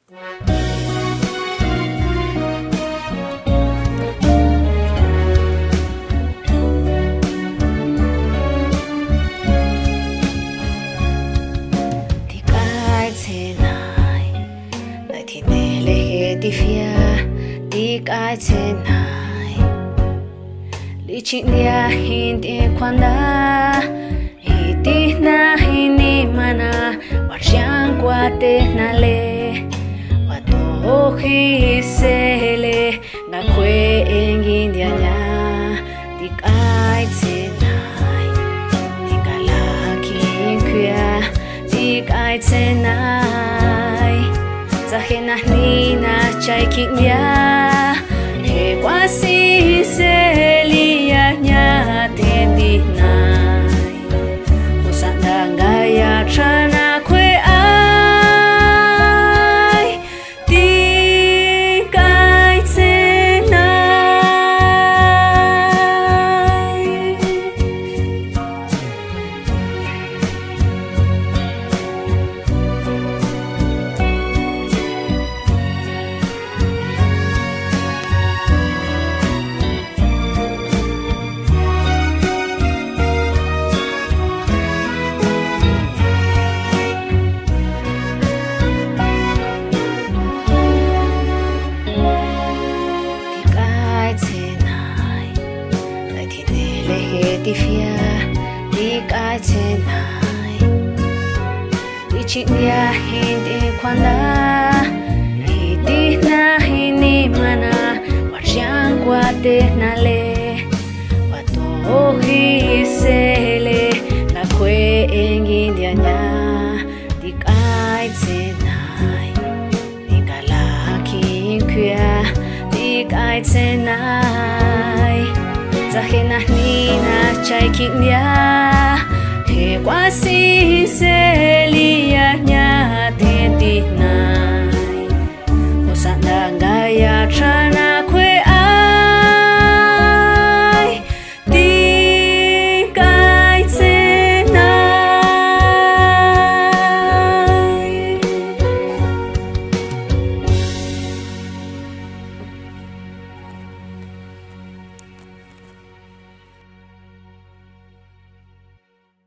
Đi phía đi cái thế này lý trí nia hin đi quan đa hi đi na hi ni mana wat yang qua te na le wat to khi se le na kwe engin dia nya đi cái thế này hinga la kin kya đi cái thế này za hena ni na chai kinya he kwa si se lia nya te di nai usanda ngaya chana kwe ai ti kai se nai đi phía đi cái thế này đi chị nia hin đi quan đa hi đi na hi ni mana wat yang qua te na le wat to hi se le na kwe engin dia nya đi cái thế này hinga la kin kya đi cái thế này za hena ni na chai kinya he kwa si se lia nya te ti nai usanda ngaya